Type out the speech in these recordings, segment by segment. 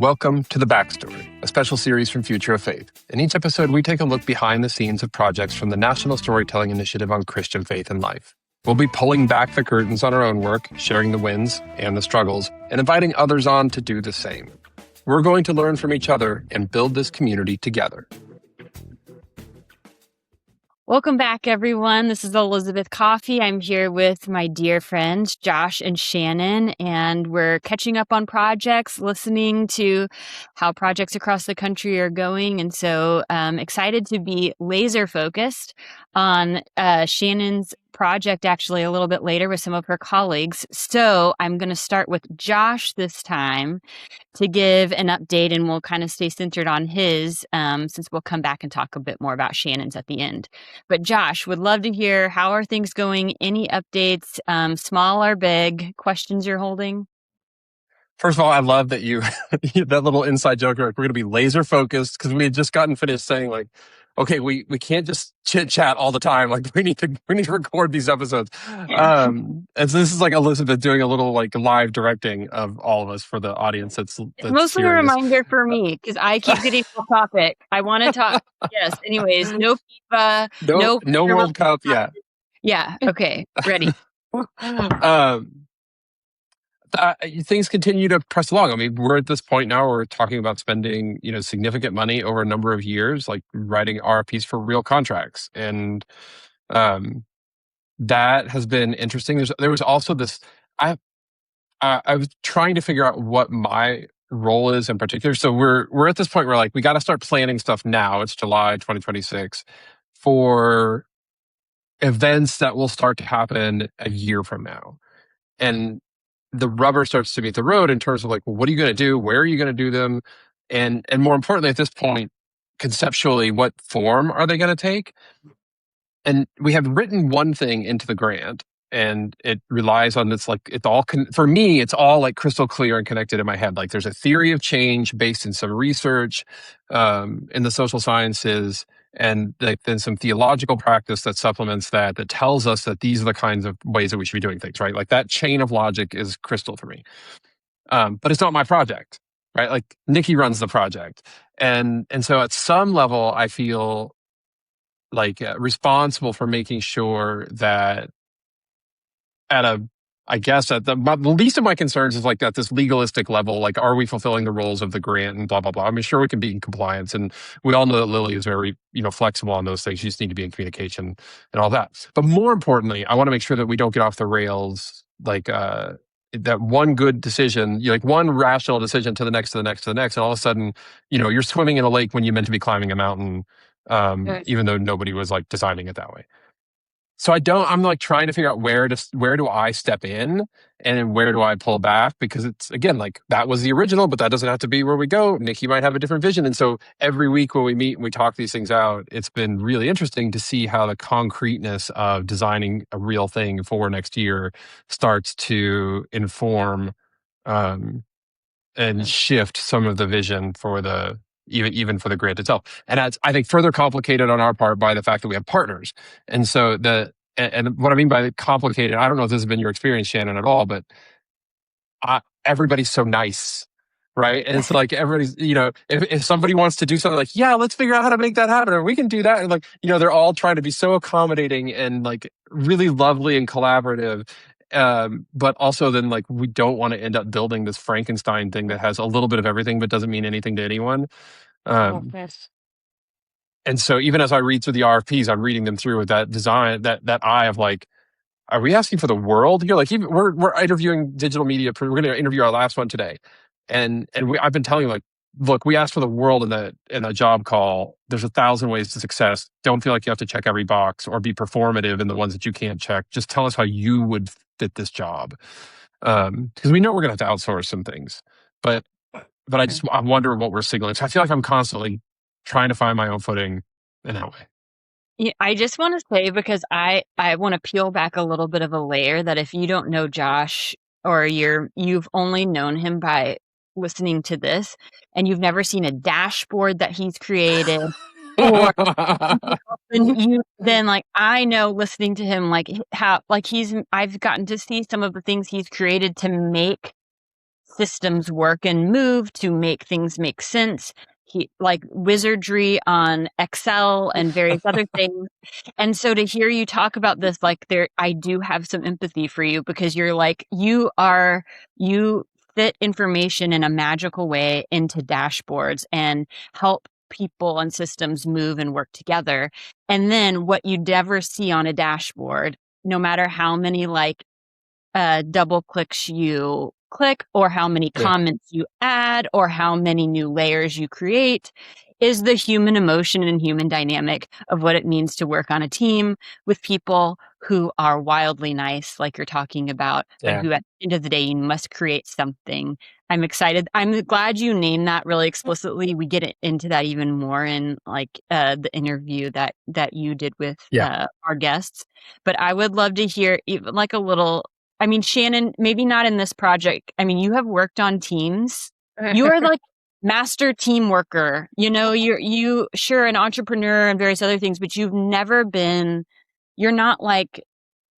Welcome to The Backstory, a special series from Future of Faith. In each episode, we take a look behind the scenes of projects from the National Storytelling Initiative on Christian Faith and Life. We'll be pulling back the curtains on our own work, sharing the wins and the struggles, and inviting others on to do the same. We're going to learn from each other and build this community together. Welcome back, everyone. This is Elizabeth Coffey. I'm here with my dear friends, Josh and Shannon, and we're catching up on projects, listening to how projects across the country are going. And so excited to be laser focused on Shannon's project actually a little bit later with some of her colleagues. So I'm going to start with Josh this time to give an update, and we'll kind of stay centered on his since we'll come back and talk a bit more about Shannon's at the end. But Josh, would love to hear, how are things going? Any updates, small or big, questions you're holding? First of all, I love that you, that little inside joke, like, we're going to be laser focused, because we had just gotten finished saying, like, okay, we can't just chit chat all the time. Like, we need to record these episodes. And so this is like Elizabeth doing a little like live directing of all of us for the audience. That's mostly a reminder for me, because I keep getting off topic. I want to talk. Yes. Anyways, no FIFA, no World Cup. Yeah. Yeah. Okay. Ready. Things continue to press along. I mean, we're at this point now where we're talking about spending, significant money over a number of years, like writing RFPs for real contracts. And that has been interesting. There was also this, I was trying to figure out what my role is in particular. So we're at this point where, like, we got to start planning stuff now. It's July 2026 for events that will start to happen a year from now. And the rubber starts to meet the road in terms of, like, well, what are you going to do? Where are you going to do them? And more importantly, at this point, conceptually, what form are they going to take? And we have written one thing into the grant, and it relies on this, like, it's all, for me, it's all like crystal clear and connected in my head. Like, there's a theory of change based in some research in the social sciences, and then some theological practice that supplements that tells us that these are the kinds of ways that we should be doing things, right? Like, that chain of logic is crystal for me. But it's not my project, right? Like, Nikki runs the project. And so at some level, I feel like responsible for making sure that the least of my concerns is, like, at this legalistic level, like, are we fulfilling the roles of the grant and blah, blah, blah. I mean, sure, we can be in compliance, and we all know that Lily is very, flexible on those things. You just need to be in communication and all that. But more importantly, I want to make sure that we don't get off the rails, like, that one good decision, like one rational decision to the next, to the next, to the next. And all of a sudden, you're swimming in a lake when you meant to be climbing a mountain, even though nobody was, like, designing it that way. So I'm like trying to figure out where do I step in and where do I pull back? Because it's, again, like, that was the original, but that doesn't have to be where we go. Nikki might have a different vision. And so every week when we meet and we talk these things out, it's been really interesting to see how the concreteness of designing a real thing for next year starts to inform and shift some of the vision for even for the grant itself. And that's, I think, further complicated on our part by the fact that we have partners. And so and what I mean by complicated, I don't know if this has been your experience, Shannon, at all, but everybody's so nice, right? And it's like, everybody's, if somebody wants to do something, like, yeah, let's figure out how to make that happen, or we can do that. And, like, they're all trying to be so accommodating and, like, really lovely and collaborative. But also then, like, we don't want to end up building this Frankenstein thing that has a little bit of everything but doesn't mean anything to anyone. And so even as I read through the RFPs, I'm reading them through with that design, that eye of, like, are we asking for the world here? Like, even we're interviewing digital media. We're going to interview our last one today, and I've been telling you, like, look, we asked for the world in a job call. There's 1,000 ways to success. Don't feel like you have to check every box or be performative in the ones that you can't check. Just tell us how you would fit this job, because we know we're going to have to outsource some things, but I wonder what we're signaling. So I feel like I'm constantly trying to find my own footing in that way. Yeah, I just want to say, because I want to peel back a little bit of a layer, that if you don't know Josh, or you've only known him by listening to this, and you've never seen a dashboard that he's created, or then, like, I know, listening to him, like, how, like, I've gotten to see some of the things he's created to make systems work and move to make things make sense. Like wizardry on Excel and various other things. And so to hear you talk about this, like I do have some empathy for you, because you're like, you fit information in a magical way into dashboards and help people and systems move and work together. And then what you never see on a dashboard, no matter how many double clicks you click or how many comments you add or how many new layers you create, is the human emotion and human dynamic of what it means to work on a team with people who are wildly nice, like you're talking about, but who at the end of the day, you must create something. I'm excited. I'm glad you named that really explicitly. We get into that even more in the interview that you did with our guests. But I would love to hear even like a little, I mean, Shannon, maybe not in this project. I mean, you have worked on teams. You are like master team worker. You know, you sure an entrepreneur and various other things, but you're not like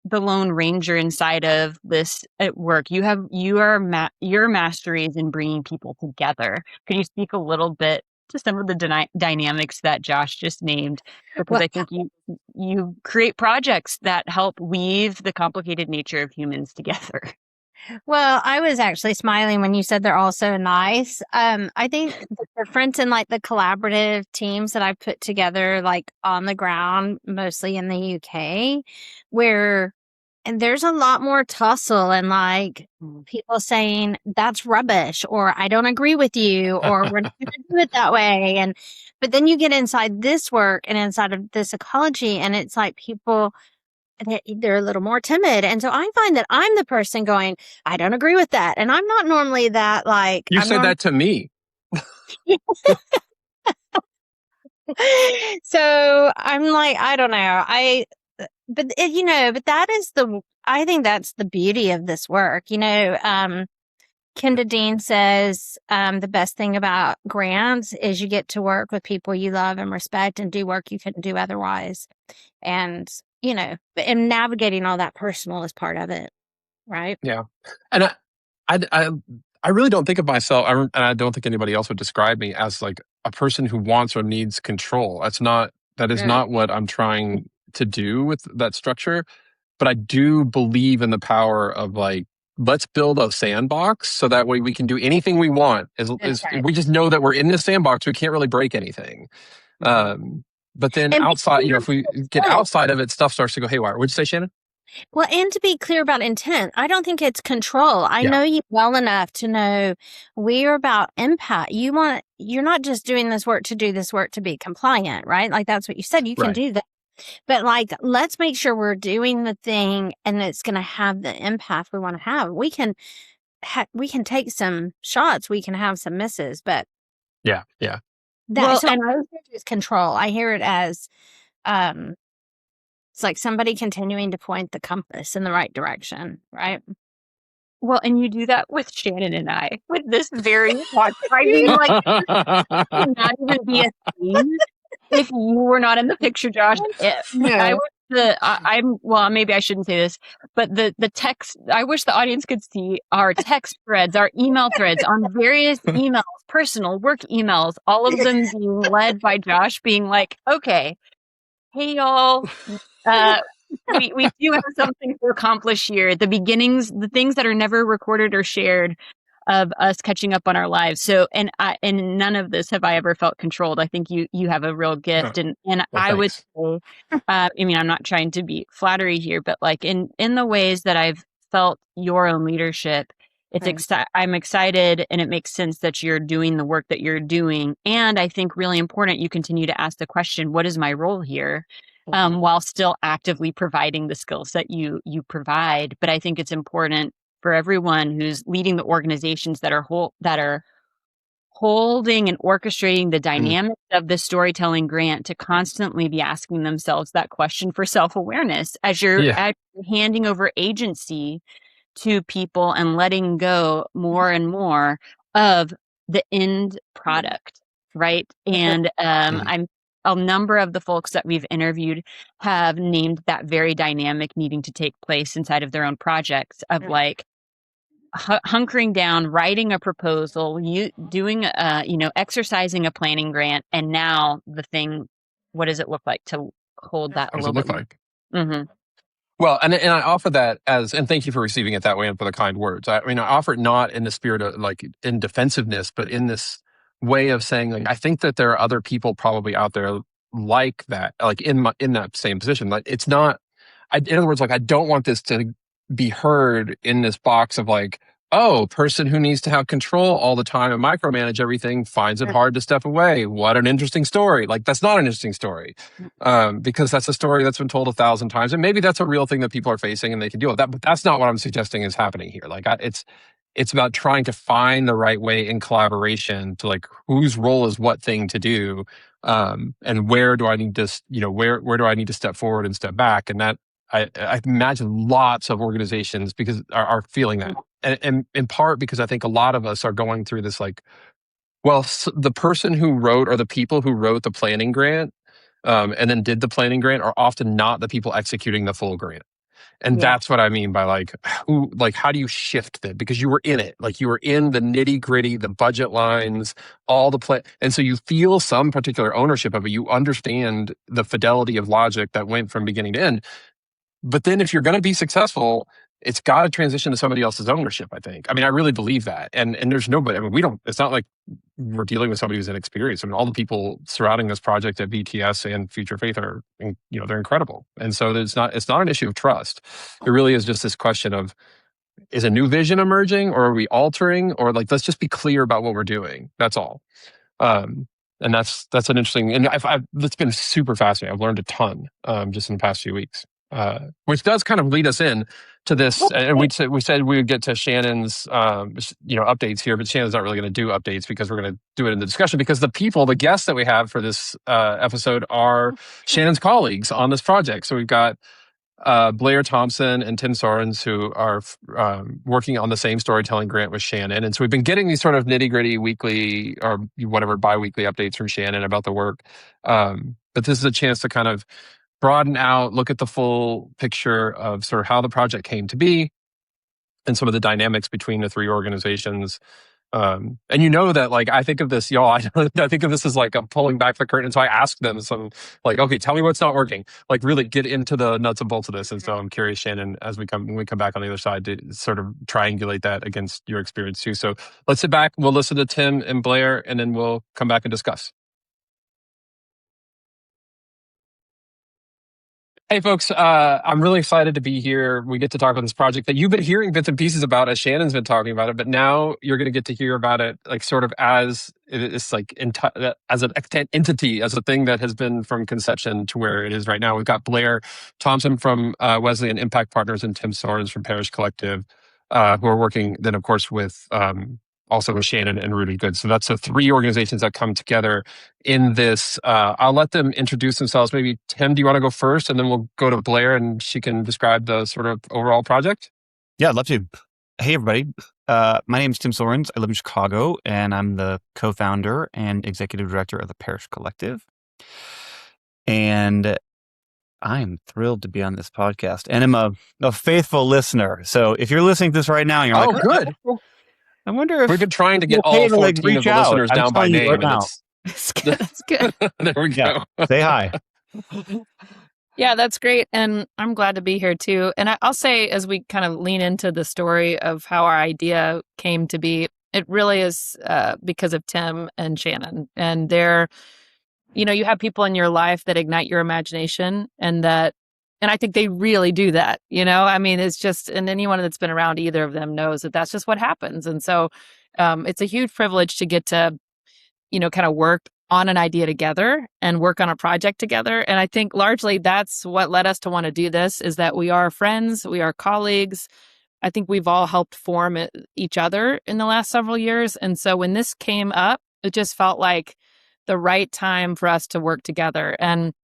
the Lone Ranger inside of this at work. Your mastery is in bringing people together. Can you speak a little bit to some of the dynamics that Josh just named? Because I think you create projects that help weave the complicated nature of humans together. Well, I was actually smiling when you said they're all so nice. I think the difference in like the collaborative teams that I put together, like on the ground, mostly in the UK, and there's a lot more tussle and like people saying that's rubbish or I don't agree with you or we're not going to do it that way. But then you get inside this work and inside of this ecology, and it's like people, they're a little more timid. And so I find that I'm the person going, I don't agree with that. And I'm not normally that like... You said that to me. So I'm like, I don't know. But that is I think that's the beauty of this work. Kenda Dean says, the best thing about grants is you get to work with people you love and respect and do work you couldn't do otherwise. And, and navigating all that personal is part of it. Right. Yeah. And I really don't think of myself, and I don't think anybody else would describe me as like a person who wants or needs control. That is not what I'm trying to do with that structure. But I do believe in the power of like, let's build a sandbox so that way we can do anything we want. We just know that we're in this sandbox, we can't really break anything. But then outside, if we get outside of it, stuff starts to go haywire. What'd you say, Shannon? Well, and to be clear about intent, I don't think it's control. I know you well enough to know we are about impact. You're not just doing this work to do this work to be compliant, right? Like that's what you said. You can do that. But like, let's make sure we're doing the thing and it's going to have the impact we want to have. We can take some shots. We can have some misses, but yeah. And I don't hear it as control. I hear it as, it's like somebody continuing to point the compass in the right direction, right? Well, and you do that with Shannon and I with this very hard. I mean, like, it not even be a theme if you were not in the picture, Josh. Maybe I shouldn't say this, but the text. I wish the audience could see our text threads, our email threads on various emails, personal work emails, all of them being led by Josh, being like, "Okay, hey y'all." We do have something to accomplish here. The beginnings, the things that are never recorded or shared of us catching up on our lives. So, and none of this have I ever felt controlled. I think you have a real gift, I would say, I'm not trying to be flattery here, but like in the ways that I've felt your own leadership, I'm excited, and it makes sense that you're doing the work that you're doing. And I think really important, you continue to ask the question, what is my role here? While still actively providing the skills that you provide. But I think it's important for everyone who's leading the organizations that are holding and orchestrating the dynamics of the storytelling grant to constantly be asking themselves that question for self-awareness as you're handing over agency to people and letting go more and more of the end product, right? And a number of the folks that we've interviewed have named that very dynamic needing to take place inside of their own projects of like, hunkering down, writing a proposal, you doing, exercising a planning grant, and now the thing, what does it look like to hold that What a does it little look bit more? like? Mm-hmm. Well, and I offer that as, and thank you for receiving it that way and for the kind words. I mean, I offer it not in the spirit of like in defensiveness, but in this way of saying, like, I think that there are other people probably out there like that, like in that same position. Like, it's not. In other words, like, I don't want this to be heard in this box of like, oh, person who needs to have control all the time and micromanage everything finds it hard to step away. What an interesting story. Like, that's not an interesting story. Because that's a story that's been told 1,000 times. And maybe that's a real thing that people are facing and they can deal with that. But that's not what I'm suggesting is happening here. Like, it's about trying to find the right way in collaboration to like whose role is what thing to do. And where do I need to, where do I need to step forward and step back? And that, I imagine lots of organizations because are feeling that. And in part because I think a lot of us are going through this like, well, the person who wrote or the people who wrote the planning grant and then did the planning grant are often not the people executing the full grant. And Yeah. that's what I mean by like, how do you shift that? Because you were in it, like you were in the nitty gritty, the budget lines, all the play. And so you feel some particular ownership of it. You understand the fidelity of logic that went from beginning to end. But then if you're going to be successful, it's got to transition to somebody else's ownership, I think. I mean, I really believe that. And there's nobody, I mean, it's not like we're dealing with somebody who's inexperienced. I mean, all the people surrounding this project at BTS and Future Faith are, they're incredible. And so it's not an issue of trust. It really is just this question of, is a new vision emerging or are we altering, or like, let's just be clear about what we're doing. That's all. And that's an interesting, and it's been super fascinating. I've learned a ton just in the past few weeks. Which does kind of lead us in to this, and we said we would get to Shannon's, updates here, but Shannon's not really going to do updates because we're going to do it in the discussion. Because the guests that we have for this episode are Shannon's colleagues on this project. So we've got Blair Thompson and Tim Soerens, who are working on the same storytelling grant with Shannon. And so we've been getting these sort of nitty gritty weekly or whatever biweekly updates from Shannon about the work. But this is a chance to kind of broaden out, look at the full picture of sort of how the project came to be and some of the dynamics between the three organizations. And that, like, I think of this, y'all, I think of this as like I'm pulling back the curtain. So I ask them some, like, okay, tell me what's not working. Like, really get into the nuts and bolts of this. And so I'm curious, Shannon, when we come back on the other side, to sort of triangulate that against your experience too. So let's sit back, we'll listen to Tim and Blair, and then we'll come back and discuss. Hey, folks, I'm really excited to be here. We get to talk about this project that you've been hearing bits and pieces about as Shannon's been talking about it, but now you're going to get to hear about it like sort of as it's like as an entity, as a thing that has been from conception to where it is right now. We've got Blair Thompson from Wesleyan Impact Partners and Tim Soerens from Parish Collective, who are working then, of course, with also with Shannon and Rudy Good. So that's the three organizations that come together in this. I'll let them introduce themselves. Maybe Tim, do you want to go first? And then we'll go to Blair and she can describe the sort of overall project. Yeah, I'd love to. Hey, everybody. My name is Tim Soerens. I live in Chicago and I'm the co-founder and executive director of the Parish Collective. And I'm thrilled to be on this podcast. And I'm a faithful lister. So if you're listening to this right now, and you're like, good. I wonder if we've been trying to get all 14 of the listeners down by name. Right, That's good. That's good. There we go. Yeah. Say hi. Yeah, that's great. And I'm glad to be here too. And I'll say, as we kind of lean into the story of how our idea came to be, it really is because of Tim and Shannon. And they're, you have people in your life that ignite your imagination and I think they really do that, I mean, it's just, and anyone that's been around either of them knows that that's just what happens. And so it's a huge privilege to get to, kind of work on an idea together and work on a project together. And I think largely that's what led us to want to do this, is that we are friends, we are colleagues. I think we've all helped form each other in the last several years. And so when this came up, it just felt like the right time for us to work together. And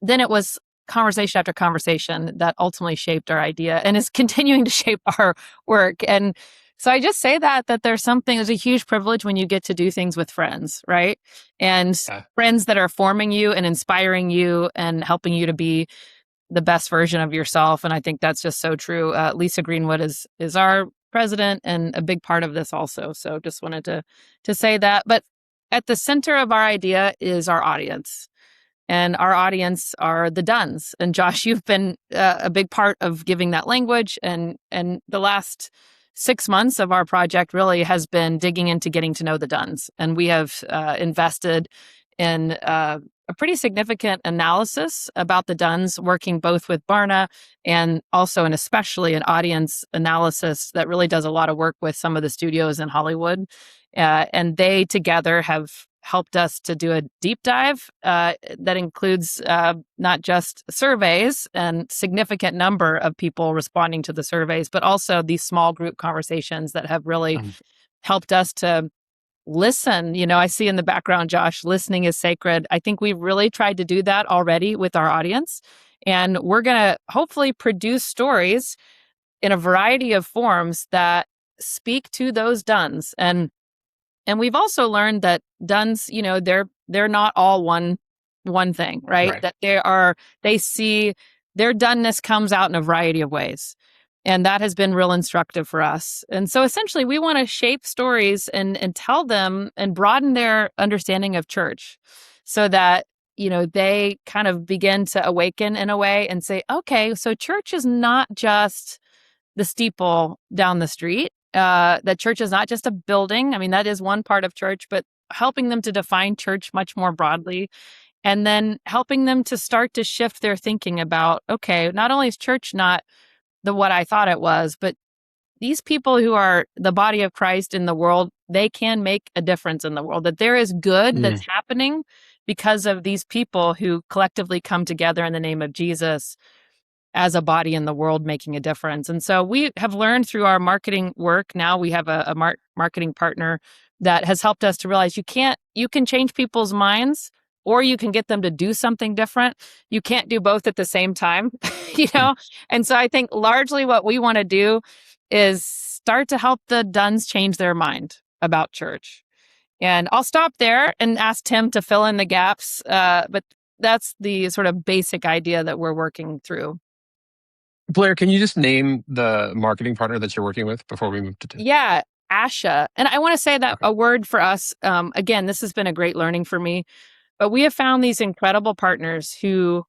then it was conversation after conversation that ultimately shaped our idea and is continuing to shape our work. And so I just say that there's a huge privilege when you get to do things with friends, right? And friends that are forming you and inspiring you and helping you to be the best version of yourself. And I think that's just so true. Lisa Greenwood is our president and a big part of this also. So just wanted to say that. But at the center of our idea is our audience. And our audience are the Duns. And Josh, you've been a big part of giving that language. And the last 6 months of our project really has been digging into getting to know the Duns. And we have invested in a pretty significant analysis about the Duns, working both with Barna and also and especially an audience analysis that really does a lot of work with some of the studios in Hollywood. And they together have helped us to do a deep dive that includes not just surveys and significant number of people responding to the surveys, but also these small group conversations that have really helped us to listen. I see in the background, Josh, listening is sacred. I think we've really tried to do that already with our audience. And we're going to hopefully produce stories in a variety of forms that speak to those Duns. And we've also learned that Duns, they're not all one thing, right? That they see their doneness comes out in a variety of ways. And that has been real instructive for us. And so essentially we want to shape stories and tell them and broaden their understanding of church so that, they kind of begin to awaken in a way and say, okay, so church is not just the steeple down the street. That church is not just a building. I mean, that is one part of church, but helping them to define church much more broadly, and then helping them to start to shift their thinking about, okay, not only is church not what I thought it was, but these people who are the body of Christ in the world, they can make a difference in the world, that there is good that's happening because of these people who collectively come together in the name of Jesus as a body in the world making a difference. And so we have learned through our marketing work. Now we have a marketing partner that has helped us to realize you can change people's minds or you can get them to do something different. You can't do both at the same time, And so I think largely what we want to do is start to help the Duns change their mind about church. And I'll stop there and ask Tim to fill in the gaps. But that's the sort of basic idea that we're working through. Blair, can you just name the marketing partner that you're working with before we move to Tim? Yeah, Asha. And I want to say that a word for us, again, this has been a great learning for me, but we have found these incredible partners who,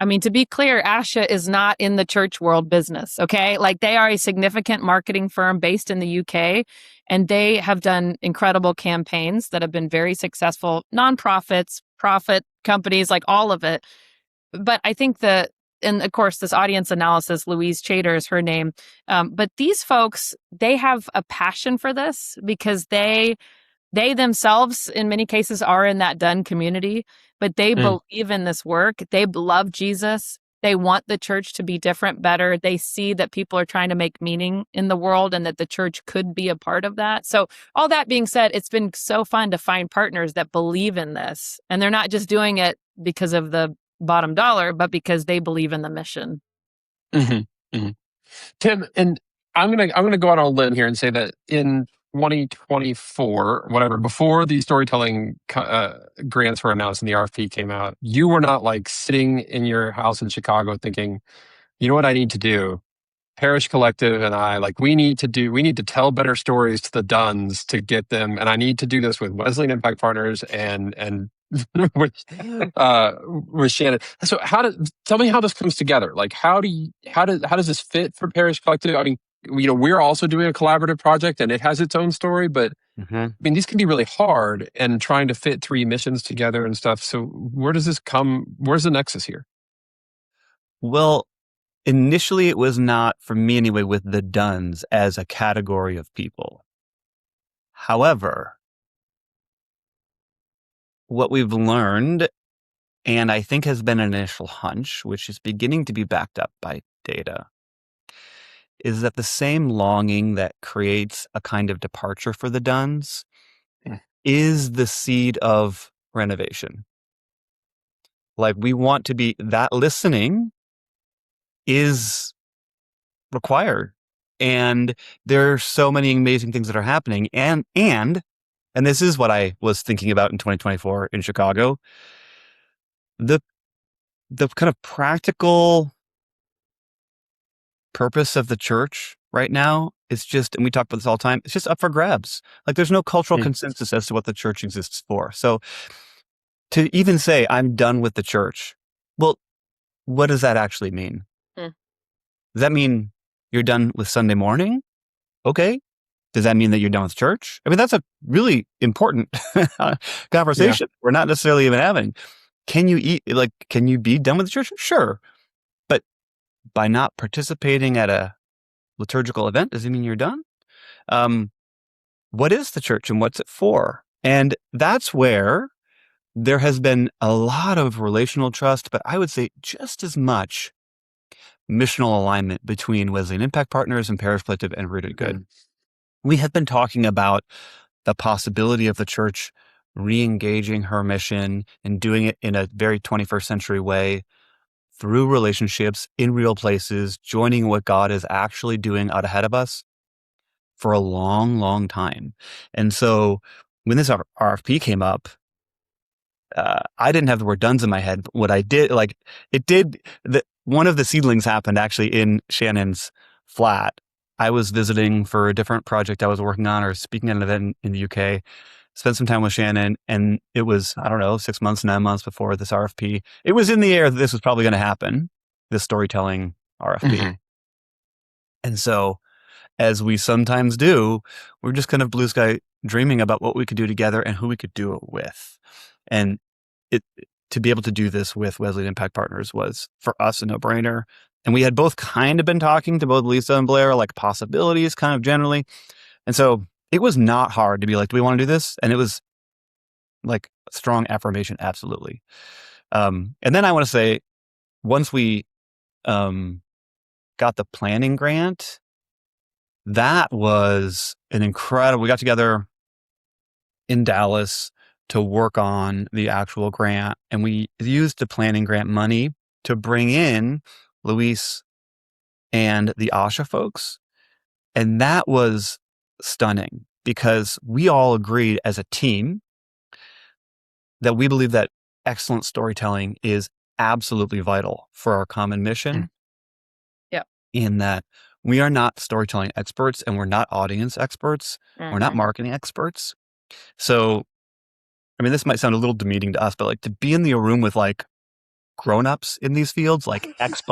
to be clear, Asha is not in the church world business, okay? Like they are a significant marketing firm based in the UK, and they have done incredible campaigns that have been very successful, nonprofits, profit companies, like all of it. But I think and of course, this audience analysis, Louise Chater is her name. But these folks, they have a passion for this because they themselves, in many cases, are in that Dun community, but they believe in this work. They love Jesus. They want the church to be different, better. They see that people are trying to make meaning in the world and that the church could be a part of that. So all that being said, it's been so fun to find partners that believe in this. And they're not just doing it because of the bottom dollar, but because they believe in the mission. Tim, and I'm gonna go out on a limb here and say that in 2024, whatever, before the storytelling grants were announced and the RFP came out, you were not like sitting in your house in Chicago thinking, you know what I need to do? Parish Collective and I, like, we need to tell better stories to the Duns to get them, and I need to do this with Wesleyan Impact Partners and with Shannon. So tell me how this comes together? Like, how does this fit for Parish Collective? I mean, we're also doing a collaborative project and it has its own story, but these can be really hard and trying to fit three missions together and stuff. So where does this come? Where's the nexus here? Well, initially it was not, for me anyway, with the Duns as a category of people. However, what we've learned, and I think has been an initial hunch, which is beginning to be backed up by data, is that the same longing that creates a kind of departure for the Duns is the seed of renovation. Like, we want to be, that listening is required. And there are so many amazing things that are happening. And this is what I was thinking about in 2024 in Chicago. The kind of practical purpose of the church right now it's just, and we talk about this all the time, it's just up for grabs. Like there's no cultural Hmm. consensus as to what the church exists for. So to even say I'm done with the church, well, what does that actually mean? Hmm. Does that mean you're done with Sunday morning? Okay. Does that mean that you're done with church? I mean, that's a really important conversation we're not necessarily even having. Can you be done with the church? Sure. But by not participating at a liturgical event, does it mean you're done? What is the church and what's it for? And that's where there has been a lot of relational trust, but I would say just as much missional alignment between Wesleyan Impact Partners and Parish Collective and Rooted Good. We have been talking about the possibility of the church re-engaging her mission and doing it in a very 21st century way through relationships in real places, joining what God is actually doing out ahead of us for a long, long time. And so when this RFP came up, I didn't have the word "done's" in my head, but what I did, one of the seedlings happened actually in Shannon's flat. I was visiting for a different project I was working on or speaking at an event in the UK, spent some time with Shannon, and it was, 6 months, 9 months before this RFP. It was in the air that this was probably going to happen, this storytelling RFP. Mm-hmm. And so, as we sometimes do, we're just kind of blue sky dreaming about what we could do together and who we could do it with. And to be able to do this with Wesleyan Impact Partners was, for us, a no-brainer. And we had both kind of been talking to both Lisa and Blair, like possibilities kind of generally. And so it was not hard to be like, do we want to do this? And it was like strong affirmation, absolutely. And then I want to say, once we got the planning grant, that was an incredible, we got together in Dallas to work on the actual grant. And we used the planning grant money to bring in Luis and the Asha folks. And that was stunning because we all agreed as a team that we believe that excellent storytelling is absolutely vital for our common mission. Yeah. In that we are not storytelling experts and we're not audience experts. We're not marketing experts. So, I mean, this might sound a little demeaning to us, but like to be in the room with like grown-ups in these fields, like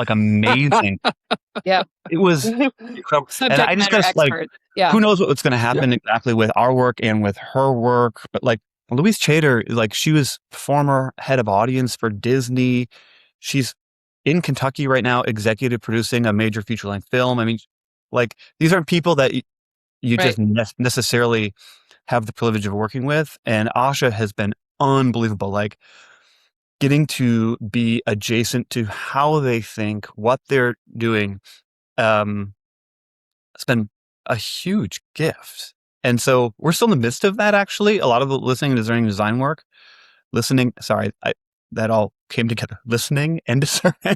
amazing. Yeah. It was incredible. Subject And I just matter guess like, expert. Yeah. who knows what's going to happen exactly with our work and with her work. But like Louise Chater, like she was former head of audience for Disney. She's in Kentucky right now, executive producing a major feature-length film. I mean, like these aren't people that you just necessarily have the privilege of working with. And Asha has been unbelievable. Like getting to be adjacent to how they think, what they're doing, it's been a huge gift. And so we're still in the midst of that, actually. A lot of the listening and discerning design work, that all came together. Listening and discerning.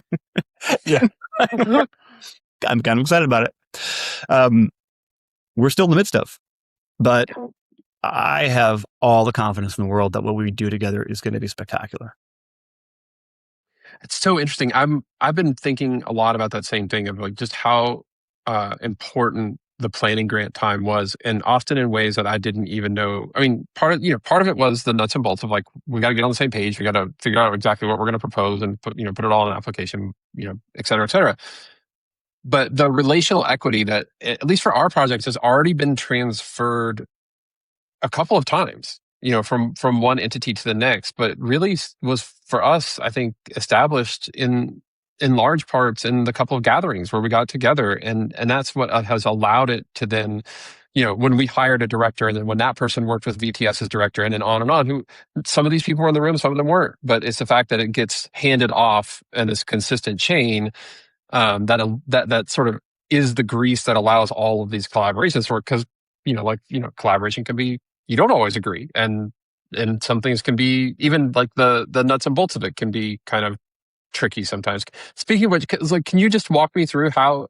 Yeah. I'm kind of excited about it. We're still in the midst of, but I have all the confidence in the world that what we do together is going to be spectacular. It's so interesting. I've been thinking a lot about that same thing of like just how important the planning grant time was, and often in ways that I didn't even know. I mean, part of it was the nuts and bolts of like, we got to get on the same page. We got to figure out exactly what we're going to propose and put it all in an application, et cetera, et cetera. But the relational equity that, at least for our projects, has already been transferred a couple of times, from one entity to the next, but really was for us, I think, established in large parts in the couple of gatherings where we got together. And that's what has allowed it to then, when we hired a director and then when that person worked with VTS's director and then on and on, who some of these people were in the room, some of them weren't, but it's the fact that it gets handed off in this consistent chain that sort of is the grease that allows all of these collaborations to work. Because, collaboration can be, you don't always agree. And some things can be, even like the nuts and bolts of it can be kind of tricky sometimes. Speaking of which, can you just walk me through how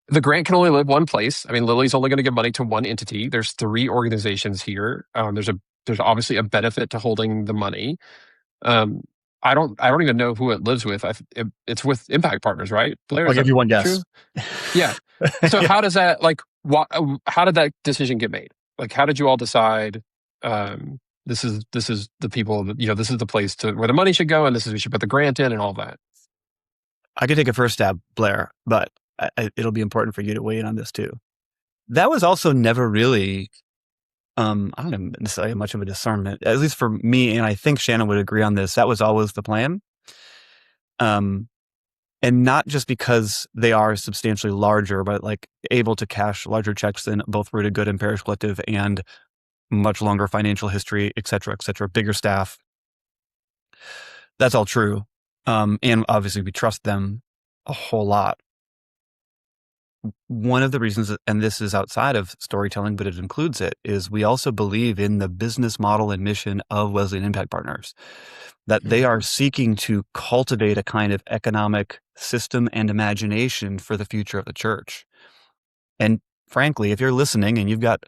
the grant can only live one place? I mean, Lily's only going to give money to one entity. There's 3 organizations here. There's obviously a benefit to holding the money. I don't even know who it lives with. It's with Impact Partners, right? Blair, I'll give you one guess. True? Yeah. So how does that, like, how did that decision get made? Like, how did you all decide? This is the people that, this is the place where the money should go, and this is we should put the grant in and all that. I could take a first stab, Blair, but it'll be important for you to weigh in on this too. That was also never really, I don't necessarily much of a discernment, at least for me, and I think Shannon would agree on this. That was always the plan. And not just because they are substantially larger, but like able to cash larger checks than both Rooted Good and Parish Collective, and much longer financial history, et cetera, bigger staff. That's all true. And obviously we trust them a whole lot. One of the reasons, and this is outside of storytelling, but it includes it, is we also believe in the business model and mission of Wesleyan Impact Partners, that they are seeking to cultivate a kind of economic system and imagination for the future of the church. And frankly, if you're listening and you've got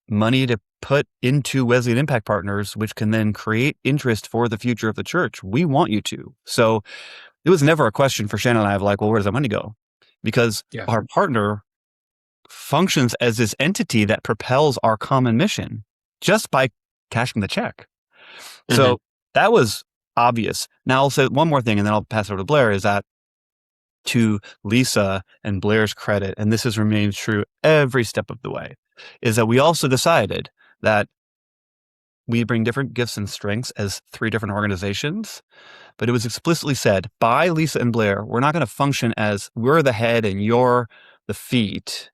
money to put into Wesleyan Impact Partners, which can then create interest for the future of the church, we want you to. So it was never a question for Shannon and I of like, well, where does that money go? Because our partner functions as this entity that propels our common mission just by cashing the check. Mm-hmm. So that was obvious. Now I'll say one more thing and then I'll pass it over to Blair, is that to Lisa and Blair's credit, and this has remained true every step of the way, is that we also decided that we bring different gifts and strengths as 3 different organizations, but it was explicitly said by Lisa and Blair, we're not going to function as we're the head and you're the feet.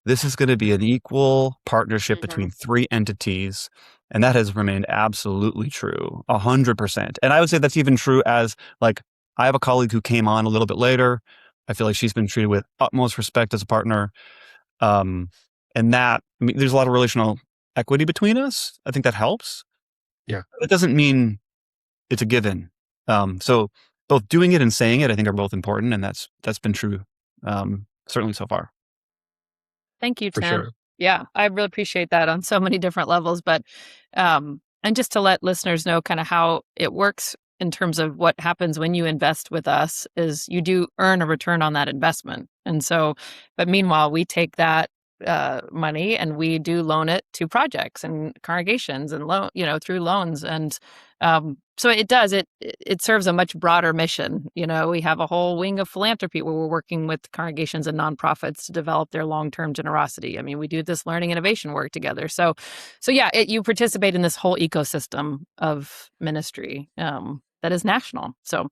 This is going to be an equal partnership between 3 entities. And that has remained absolutely true, 100%. And I would say that's even true as, like, I have a colleague who came on a little bit later. I feel like she's been treated with utmost respect as a partner. And that, I mean, there's a lot of relational equity between us. I think that helps. Yeah. It doesn't mean it's a given. So both doing it and saying it, I think, are both important. And that's been true, certainly so far. Thank you, Tim. For sure. Yeah, I really appreciate that on so many different levels. But, and just to let listeners know kind of how it works in terms of what happens when you invest with us is you do earn a return on that investment. And so, but meanwhile, we take that money and we do loan it to projects and congregations and through loans. And so it serves a much broader mission. We have a whole wing of philanthropy where we're working with congregations and nonprofits to develop their long-term generosity. I mean, we do this learning innovation work together. So yeah, you participate in this whole ecosystem of ministry that is national. So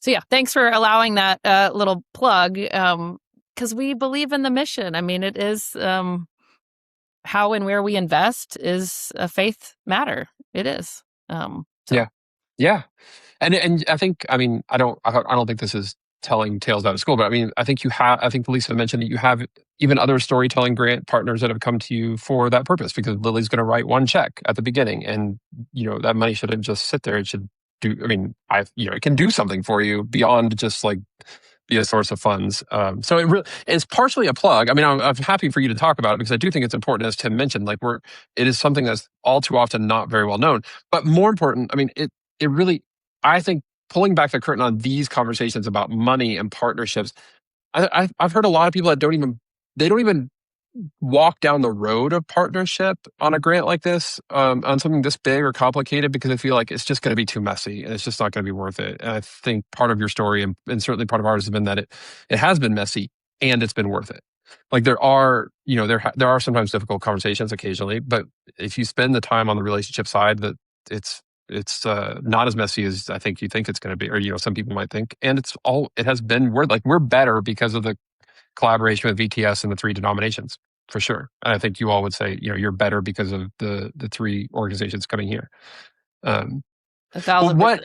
yeah, thanks for allowing that little plug. Because we believe in the mission. I mean, it is how and where we invest is a faith matter. It is. Yeah. And I think, I mean, I don't think this is telling tales out of school, but I mean, I think Lisa mentioned that you have even other storytelling grant partners that have come to you for that purpose, because Lily's going to write one check at the beginning, and that money shouldn't just sit there. It should do. I mean, it can do something for you beyond just like be a source of funds. So it's partially a plug. I mean, I'm happy for you to talk about it because I do think it's important, as Tim mentioned, like it is something that's all too often not very well known. But more important, I mean, it really, I think, pulling back the curtain on these conversations about money and partnerships, I've heard a lot of people that don't even walk down the road of partnership on a grant like this, on something this big or complicated, because I feel like it's just going to be too messy and it's just not going to be worth it. And I think part of your story and certainly part of ours has been that it has been messy and it's been worth it. Like there are sometimes difficult conversations occasionally, but if you spend the time on the relationship side, that it's not as messy as I think you think it's going to be, or some people might think. And it has been worth, like, we're better because of the collaboration with VTS and the 3 denominations, for sure. And I think you all would say, you're better because of the 3 organizations coming here. 1,000%.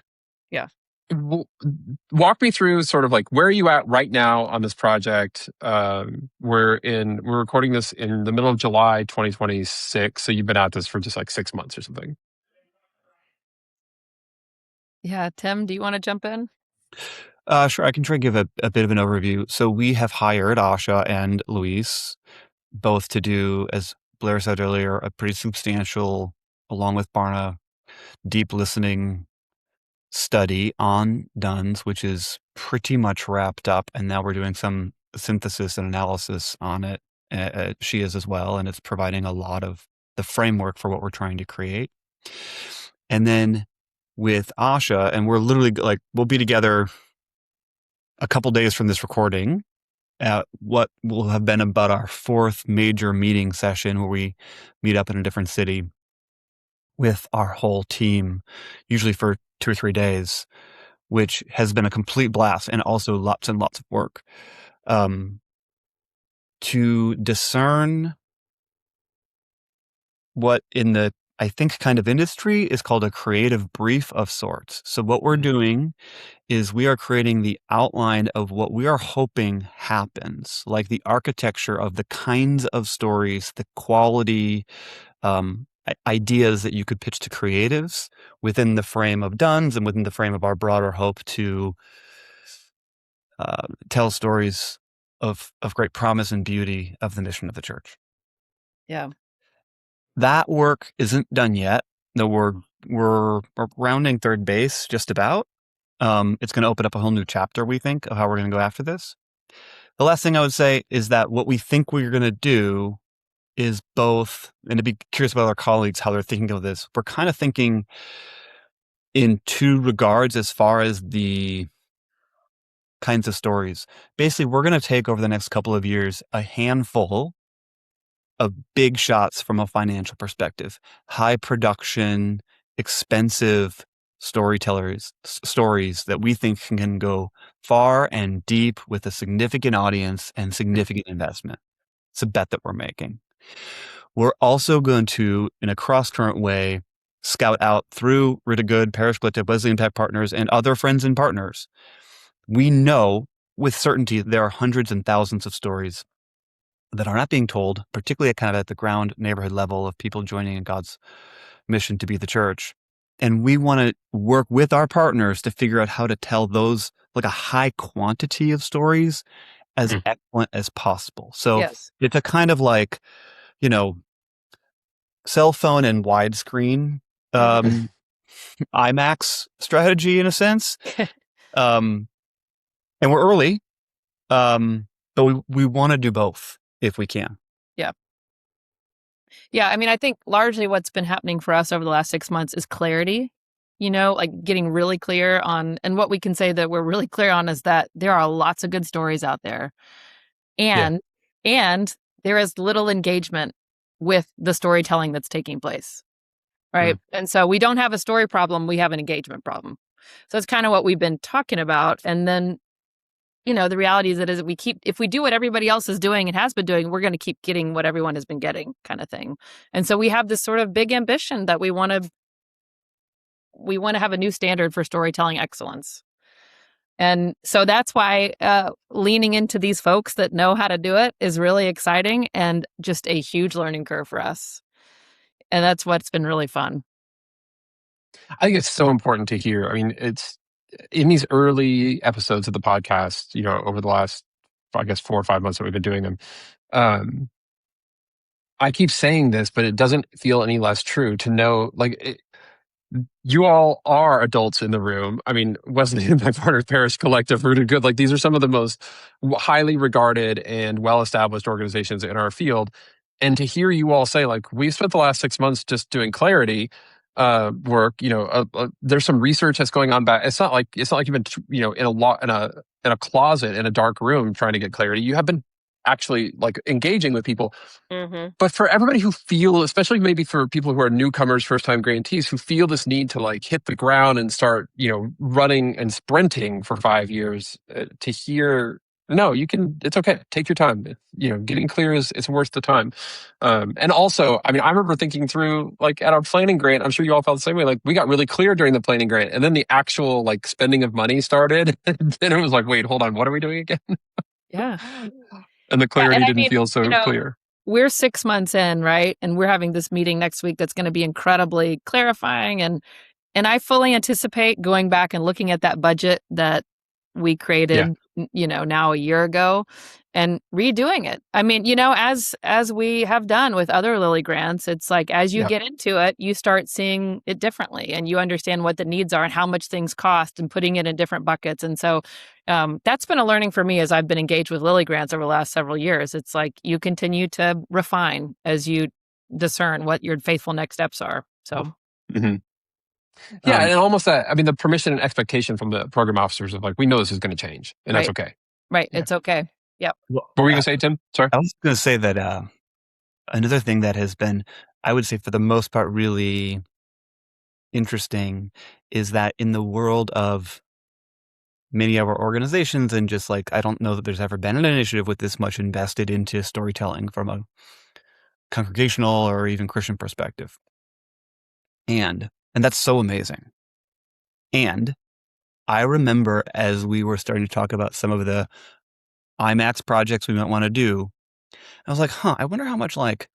Yeah. Walk me through sort of like, where are you at right now on this project? We're recording this in the middle of July 2026. So you've been at this for just like 6 months or something. Yeah. Tim, do you want to jump in? Sure, I can try to give a bit of an overview. So we have hired Asha and Luis both to do, as Blair said earlier, a pretty substantial, along with Barna, deep listening study on Duns, which is pretty much wrapped up. And now we're doing some synthesis and analysis on it. She is as well, and it's providing a lot of the framework for what we're trying to create. And then with Asha, and we're literally like, we'll be together a couple days from this recording at what will have been about our 4th major meeting session, where we meet up in a different city with our whole team, usually for 2 or 3 days, which has been a complete blast and also lots and lots of work. To discern what in the, I think, kind of industry is called a creative brief of sorts. So what we're doing is we are creating the outline of what we are hoping happens, like the architecture of the kinds of stories, the quality, ideas that you could pitch to creatives within the frame of Dunn's and within the frame of our broader hope to tell stories of great promise and beauty of the mission of the church. Yeah. That work isn't done yet, though we're rounding third base just about. It's going to open up a whole new chapter, we think, of how we're going to go after this. The last thing I would say is that what we think we're going to do is both, and to be curious about our colleagues, how they're thinking of this, we're kind of thinking in 2 regards as far as the kinds of stories. Basically, we're going to take over the next couple of years a handful of big shots from a financial perspective, high production, expensive stories that we think can go far and deep with a significant audience and significant investment. It's a bet that we're making. We're also going to, in a cross-current way, scout out through Really Good, Parish Collective, Wesleyan Impact Partners, and other friends and partners. We know with certainty there are hundreds and thousands of stories that are not being told, particularly at the ground neighborhood level of people joining in God's mission to be the church. And we want to work with our partners to figure out how to tell those, like a high quantity of stories, as excellent as possible. So Yes. it's a kind of like, cell phone and widescreen IMAX strategy in a sense. And we're early, but we want to do both if we can. Yeah, I mean, I think largely what's been happening for us over the last 6 months is clarity, like getting really clear on, and what we can say that we're really clear on is that there are lots of good stories out there. And there is little engagement with the storytelling that's taking place, right? And so we don't have a story problem, we have an engagement problem. So it's kind of what we've been talking about. And then, the reality is that if we do what everybody else is doing and has been doing, we're going to keep getting what everyone has been getting, kind of thing. And so we have this sort of big ambition that we want to have a new standard for storytelling excellence. And so that's why leaning into these folks that know how to do it is really exciting and just a huge learning curve for us. And that's what's been really fun. I think it's so important to hear. I mean, it's in these early episodes of the podcast, over the last, I guess, 4 or 5 months that we've been doing them. I keep saying this, but it doesn't feel any less true to know, you all are adults in the room. I mean, Wesleyan Impact Partners, Parish Collective, Really Good. These are some of the most highly regarded and well-established organizations in our field. And to hear you all say, we've spent the last 6 months just doing clarity work. There's some research that's going on back. It's not like you've been, in a closet in a dark room trying to get clarity. You have been actually engaging with people. But for everybody who feel, especially maybe for people who are newcomers, first-time grantees, who feel this need to hit the ground and start, running and sprinting for 5 years, to hear, no, you can, it's okay. Take your time. Getting clear it's worth the time. And also, I mean, I remember thinking through, at our planning grant, I'm sure you all felt the same way. We got really clear during the planning grant, and then the actual spending of money started. And then it was wait, hold on, what are we doing again? Yeah. And the clarity didn't feel so clear. We're 6 months in, right? And we're having this meeting next week that's going to be incredibly clarifying. And I fully anticipate going back and looking at that budget that we created, now a year ago, and redoing it. I mean, as we have done with other Lilly grants, it's like as you get into it, you start seeing it differently and you understand what the needs are and how much things cost and putting it in different buckets. And so that's been a learning for me as I've been engaged with Lilly grants over the last several years. It's like you continue to refine as you discern what your faithful next steps are. So. Mm-hmm. Yeah, and almost that, I mean, the permission and expectation from the program officers of like, we know this is going to change, and that's okay. Right. Yeah. It's okay. Yep. What were you going to say, Tim? Sorry. I was going to say that another thing that has been, I would say for the most part, really interesting is that in the world of many of our organizations, and just like, I don't know that there's ever been an initiative with this much invested into storytelling from a congregational or even Christian perspective. And that's so amazing. And I remember as we were starting to talk about some of the IMAX projects we might want to do, I was like, I wonder how much like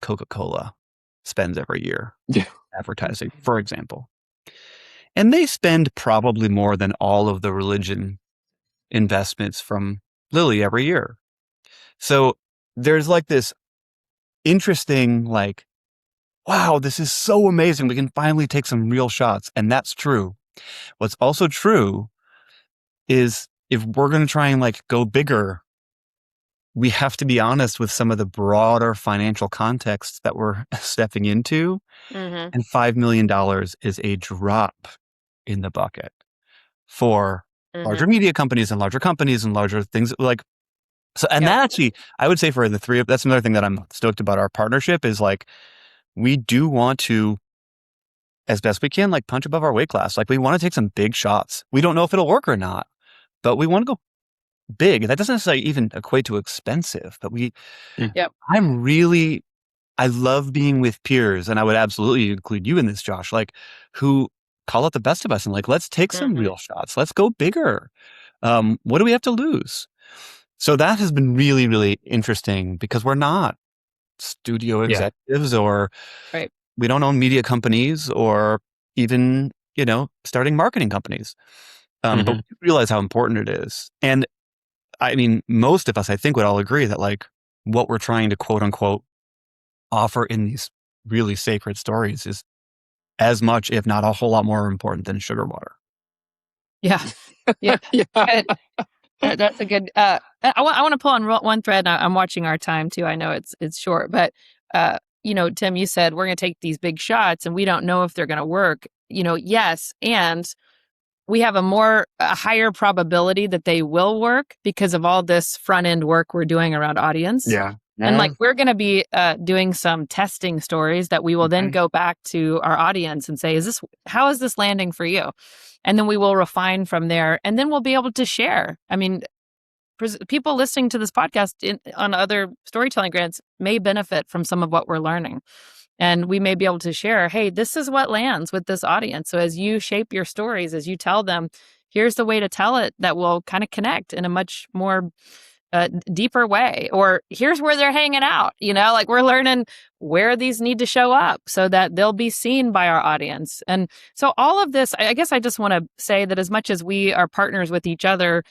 Coca-Cola spends every year advertising, for example. And they spend probably more than all of the religion investments from Lilly every year. So there's like this interesting, like, wow, this is so amazing. We can finally take some real shots. And that's true. What's also true is if we're going to try and like go bigger, we have to be honest with some of the broader financial contexts that we're stepping into. Mm-hmm. And $5 million is a drop in the bucket for larger media companies and larger things like, so, and that actually, I would say for the three of, that's another thing that I'm stoked about our partnership is like, we do want to, as best we can, like punch above our weight class. Like we want to take some big shots. We don't know if it'll work or not, but we want to go big. That doesn't necessarily even equate to expensive, but I love being with peers, and I would absolutely include you in this, Josh, like who call it the best of us and like, let's take some real shots. Let's go bigger. What do we have to lose? So that has been really, really interesting because we're not studio executives or we don't own media companies or even, starting marketing companies. But we realize how important it is. And I mean, most of us, I think, would all agree that like what we're trying to quote unquote offer in these really sacred stories is as much, if not a whole lot more important than sugar water. Yeah. That's a good, I want to pull on one thread. I'm watching our time too. I know it's short, but, Tim, you said we're going to take these big shots and we don't know if they're going to work, yes. And we have a higher probability that they will work because of all this front end work we're doing around audience. Yeah. And like, we're going to be doing some testing stories that we will then go back to our audience and say, how is this landing for you? And then we will refine from there. And then we'll be able to share. I mean, people listening to this podcast on other storytelling grants may benefit from some of what we're learning. And we may be able to share, hey, this is what lands with this audience. So as you shape your stories, as you tell them, here's the way to tell it that will kind of connect in a much more deeper way. Or here's where they're hanging out. Like we're learning where these need to show up so that they'll be seen by our audience. And so all of this, I guess I just want to say that as much as we are partners with each other,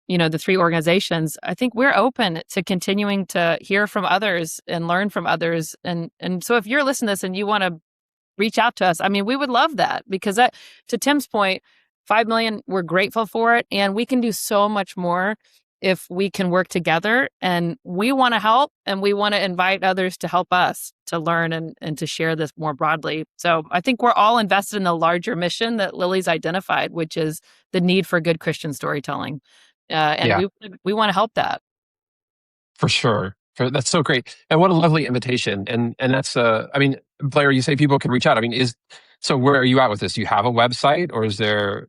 the three organizations, I think we're open to continuing to hear from others and learn from others. And so if you're listening to this and you want to reach out to us, I mean, we would love that because that, to Tim's point, 5 million, we're grateful for it. And we can do so much more if we can work together, and we want to help and we want to invite others to help us to learn and to share this more broadly. So I think we're all invested in the larger mission that Lily's identified, which is the need for good Christian storytelling. We want to help that. For sure. That's so great. And what a lovely invitation. And that's, Blair, you say people can reach out. I mean, so where are you at with this? Do you have a website or is there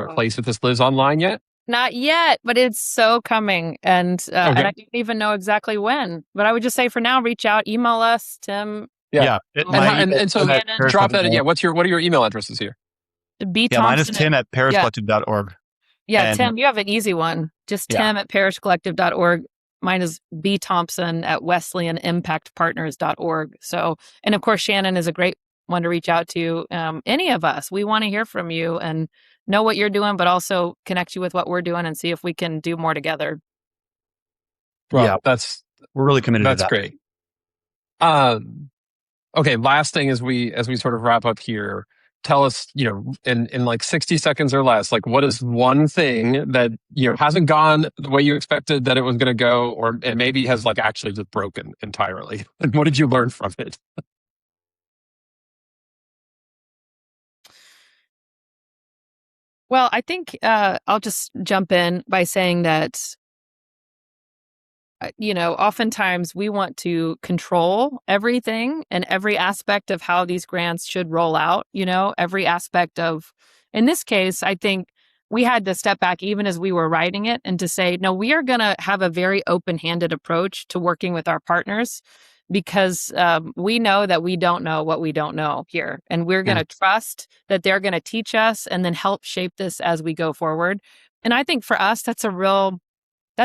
a place that this lives online yet? Not yet, but it's so coming. And I don't even know exactly when. But I would just say for now, reach out, email us, Tim. Yeah. And so drop that in. Yeah. What are your email addresses here? B. Thompson. Mine is Tim at parishcollective.org. Yeah, Tim, you have an easy one. Just Tim at parishcollective.org. Mine is B. Thompson at Wesleyan Impact Partners.org. So, and of course, Shannon is a great want to reach out to any of us. We want to hear from you and know what you're doing, but also connect you with what we're doing and see if we can do more together. Well, Yeah, we're really committed to that's that. great. Okay, last thing as we sort of wrap up here, tell us, in like 60 seconds or less, like what is one thing that, hasn't gone the way you expected that it was going to go, or it maybe has like actually just broken entirely? And what did you learn from it? Well, I think I'll just jump in by saying that, oftentimes we want to control everything and every aspect of how these grants should roll out, every aspect of, in this case, I think we had to step back even as we were writing it and to say, no, we are going to have a very open-handed approach to working with our partners because we know that we don't know what we don't know here. And we're going to trust that they're going to teach us and then help shape this as we go forward. And I think for us, that's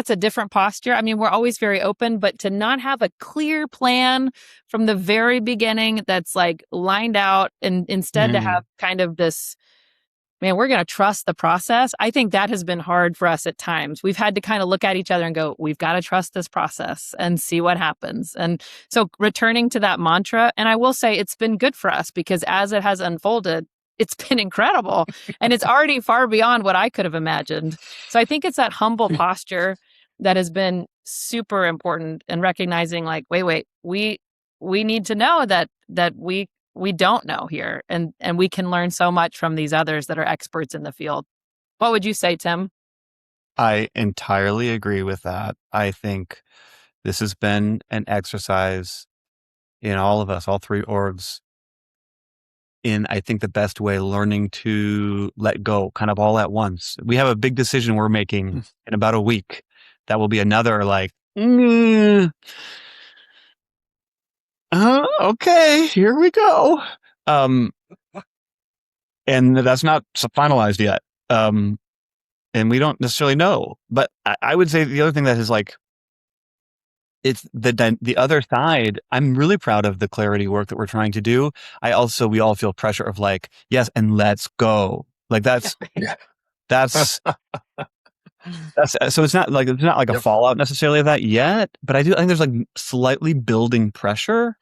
a different posture. I mean, we're always very open, but to not have a clear plan from the very beginning that's like lined out and instead to have kind of this, man, we're going to trust the process. I think that has been hard for us at times. We've had to kind of look at each other and go, we've got to trust this process and see what happens. And so returning to that mantra, and I will say it's been good for us because as it has unfolded, it's been incredible. And it's already far beyond what I could have imagined. So I think it's that humble posture that has been super important and recognizing like, wait, we need to know that we don't know here and we can learn so much from these others that are experts in the field. What would you say, Tim? I entirely agree with that. I think this has been an exercise in all of us, all three orgs, in, I think, the best way, learning to let go kind of all at once. We have a big decision we're making in about a week. That will be another like, okay, here we go. And that's not finalized yet. And we don't necessarily know. But I would say the other thing that is like, it's the other side. I'm really proud of the clarity work that we're trying to do. We all feel pressure of like, yes, and let's go. Like that's so it's not like a fallout necessarily of that yet, but I think there's like slightly building pressure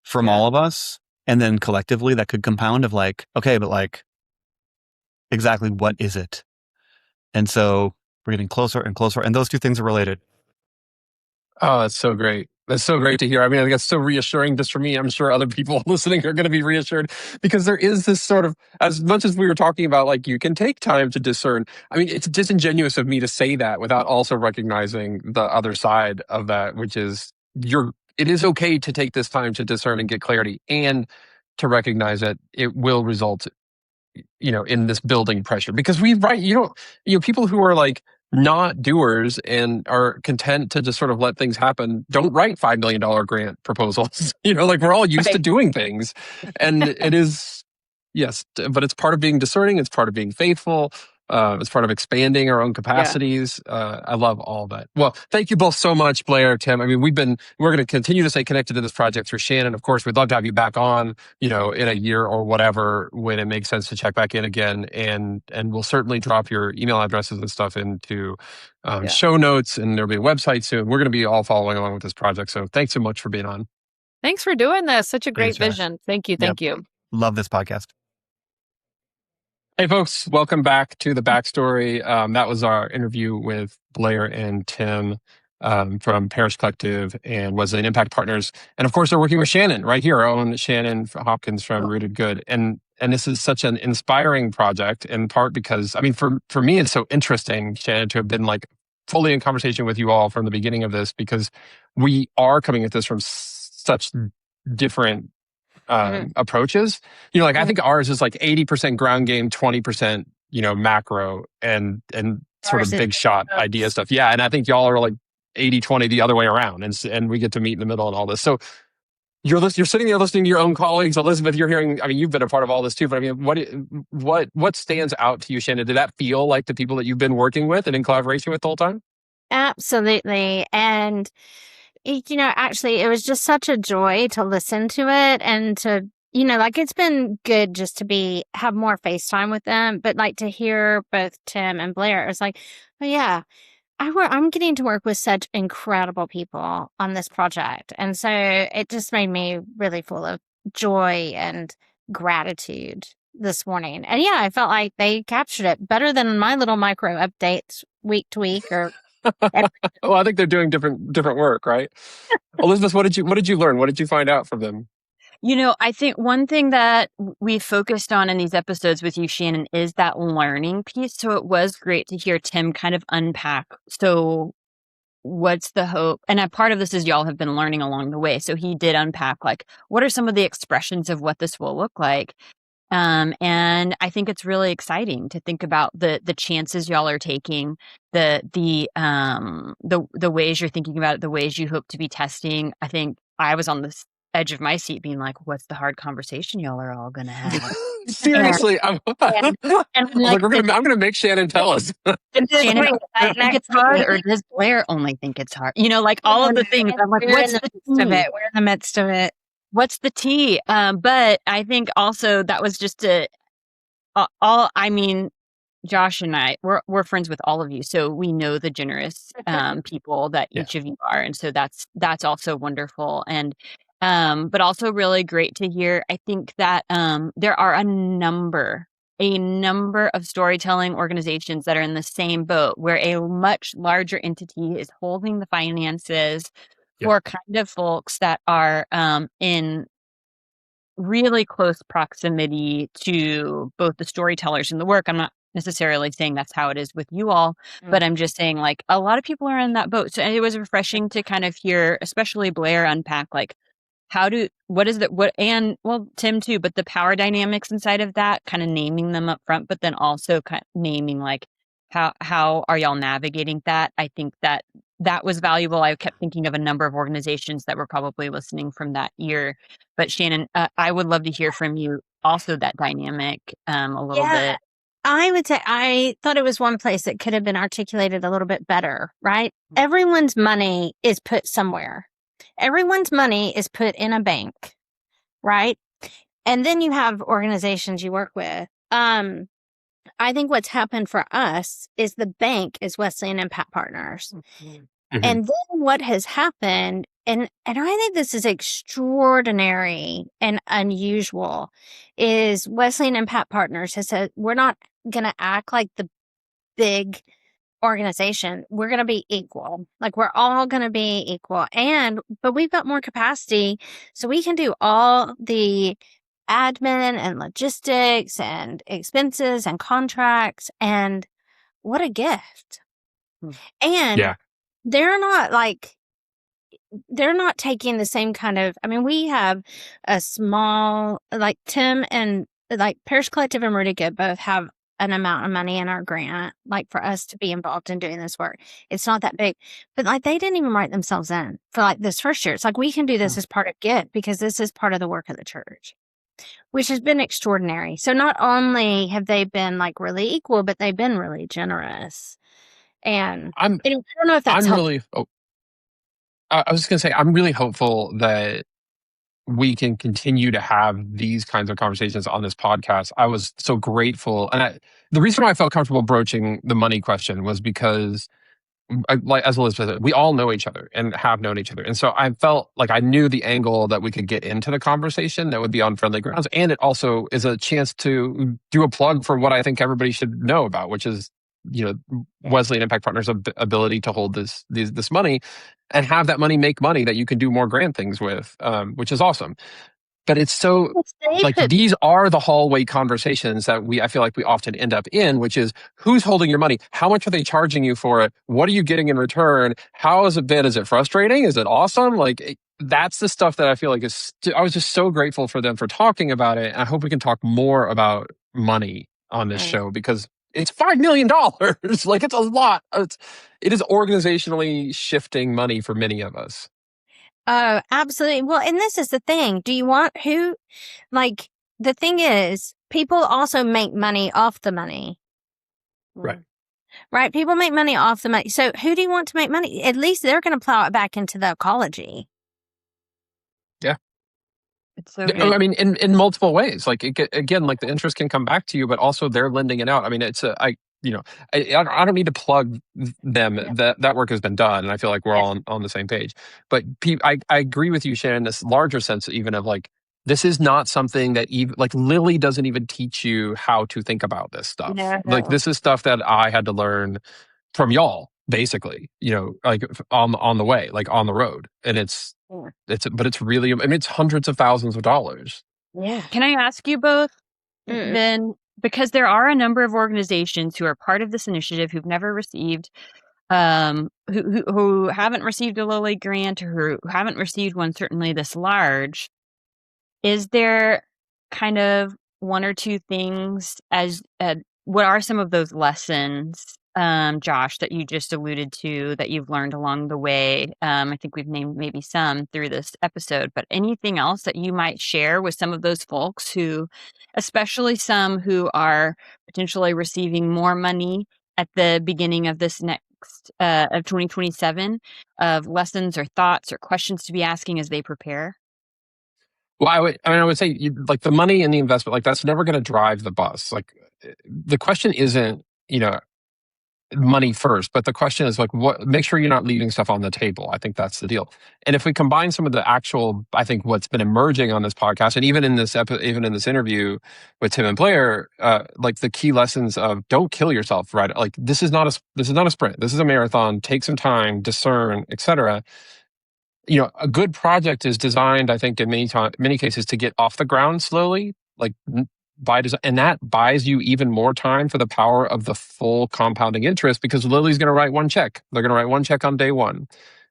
from all of us, and then collectively that could compound of like, okay, but like exactly what is it? And so we're getting closer and closer, and those two things are related. Oh, that's so great. That's so great to hear. I mean, I think it's so reassuring just for me. I'm sure other people listening are going to be reassured because there is this sort of, as much as we were talking about, like you can take time to discern. I mean, it's disingenuous of me to say that without also recognizing the other side of that, which is it is okay to take this time to discern and get clarity and to recognize that it will result, in this building pressure because people who are like, not doers and are content to just sort of let things happen don't write $5 million grant proposals. Like we're all used to doing things. And it is, yes, but it's part of being discerning. It's part of being faithful. It's part of expanding our own capacities. I love all that. Well, thank you both so much, Blair, Tim. I mean, we're going to continue to stay connected to this project through Shannon. Of course, we'd love to have you back on, in a year or whatever, when it makes sense to check back in again. And we'll certainly drop your email addresses and stuff into show notes, and there'll be a website soon. We're going to be all following along with this project. So thanks so much for being on. Thanks for doing this. Such a great Thanks, vision. Thank you. Thank you. Love this podcast. Hey, folks, welcome back to the backstory. That was our interview with Blair and Tim from Parish Collective and Wesleyan Impact Partners. And of course, they're working with Shannon right here, our own Shannon Hopkins from Rooted Good. And this is such an inspiring project, in part because, I mean, for me, it's so interesting, Shannon, to have been like fully in conversation with you all from the beginning of this, because we are coming at this from such different approaches. I think ours is like 80% ground game, 20%, macro and sort of big shot idea stuff. Yeah. And I think y'all are like 80-20 the other way around. And we get to meet in the middle and all this. So you're sitting there listening to your own colleagues. Elizabeth, you're hearing, I mean, you've been a part of all this too, but I mean, what stands out to you, Shannon? Did that feel like the people that you've been working with and in collaboration with the whole time? Absolutely. And actually, it was just such a joy to listen to it and to like it's been good just to have more FaceTime with them, but like to hear both Tim and Blair, it was like, oh yeah, I'm getting to work with such incredible people on this project. And so it just made me really full of joy and gratitude this morning. And yeah, I felt like they captured it better than my little micro updates week to week or Well, I think they're doing different work, right? Elizabeth, what did you learn? What did you find out from them? I think one thing that we focused on in these episodes with you, Shannon, is that learning piece. So it was great to hear Tim kind of unpack. So what's the hope? And a part of this is y'all have been learning along the way. So he did unpack, like, what are some of the expressions of what this will look like? And I think it's really exciting to think about the chances y'all are taking, the ways you're thinking about it, the ways you hope to be testing. I think I was on this edge of my seat being like, what's the hard conversation y'all are all going to have? Seriously, I'm like, I'm gonna make Shannon tell us. Shannon, I think it's hard, or does Blair only think it's hard? Like all of the things. I'm like, what's the midst of it? We're in the midst of it. What's the tea? But I think also that was just Josh and I, we're friends with all of you, so we know the generous people that each of you are, and so that's also wonderful, and but also really great to hear. I think that there are a number of storytelling organizations that are in the same boat, where a much larger entity is holding the finances for kind of folks that are in really close proximity to both the storytellers and the work. I'm not necessarily saying that's how it is with you all, but I'm just saying, like, a lot of people are in that boat. So it was refreshing to kind of hear, especially Blair, unpack, like, Tim too, but the power dynamics inside of that, kind of naming them up front, but then also kind of naming, like, how are y'all navigating that? I think that was valuable. I kept thinking of a number of organizations that were probably listening from that year. But Shannon, I would love to hear from you also that dynamic a little bit. I would say I thought it was one place that could have been articulated a little bit better, right? Everyone's money is put somewhere. Everyone's money is put in a bank, right? And then you have organizations you work with. I think what's happened for us is the bank is Wesleyan Impact Partners. Mm-hmm. And then what has happened, and I think this is extraordinary and unusual, is Wesleyan Impact Partners has said, we're not going to act like the big organization. We're going to be equal. Like, we're all going to be equal. But we've got more capacity, so we can do all the admin and logistics and expenses and contracts. And what a gift. And they're not taking the same kind of, we have a small, like Tim and like Parish Collective and Rudica both have an amount of money in our grant, like for us to be involved in doing this work. It's not that big, but like they didn't even write themselves in for like this first year. It's like, we can do this as part of GIT because this is part of the work of the church, which has been extraordinary. So not only have they been like really equal, but they've been really generous. And I don't know if that's helpful. I was just going to say, I'm really hopeful that we can continue to have these kinds of conversations on this podcast. I was so grateful. And the reason why I felt comfortable broaching the money question was because, like, as Elizabeth said, we all know each other and have known each other. And so I felt like I knew the angle that we could get into the conversation that would be on friendly grounds. And it also is a chance to do a plug for what I think everybody should know about, which is, Wesleyan Impact Partners' ability to hold this money and have that money make money that you can do more grand things with, which is awesome. But it's so, like, these are the hallway conversations that I feel like we often end up in, which is, who's holding your money? How much are they charging you for it? What are you getting in return? How has it been? Is it frustrating? Is it awesome? Like, that's the stuff that I feel like I was just so grateful for them for talking about it. I hope we can talk more about money on this show, because it's $5 million. Like, it's a lot. It is organizationally shifting money for many of us. Oh, absolutely. Well, and this is the thing. Do you want the thing is, people also make money off the money. Right. Right. People make money off the money. So who do you want to make money? At least they're going to plow it back into the ecology. Yeah. It's so good. I mean, in multiple ways. Like again, like the interest can come back to you, but also they're lending it out. I mean, I don't need to plug them. That work has been done, and I feel like we're all on the same page. But I agree with you, Shannon. This larger sense, even of like, this is not something that even like Lily doesn't even teach you how to think about this stuff. No. Like this is stuff that I had to learn from y'all, basically. Like on the way, like on the road, and it's really, I mean, it's hundreds of thousands of dollars. Yeah. Can I ask you both then, because there are a number of organizations who are part of this initiative who've never received, who haven't received a Lilly grant, or who haven't received one certainly this large. Is there kind of one or two things what are some of those lessons, Josh, that you just alluded to that you've learned along the way? I think we've named maybe some through this episode, but anything else that you might share with some of those folks who, especially some who are potentially receiving more money at the beginning of this next of 2027, of lessons or thoughts or questions to be asking as they prepare? Well, I would say like the money and the investment, like that's never going to drive the bus. Like the question isn't, money first, but the question is like, make sure you're not leaving stuff on the table. I think that's the deal. And if we combine some of the actual, I think what's been emerging on this podcast, and even in this interview with Tim and Blair, like the key lessons of don't kill yourself, right? Like this is not a sprint. This is a marathon. Take some time, discern, etc. A good project is designed, I think, in many cases to get off the ground slowly, like by design, and that buys you even more time for the power of the full compounding interest, because Lily's going to write one check. They're going to write one check on day one.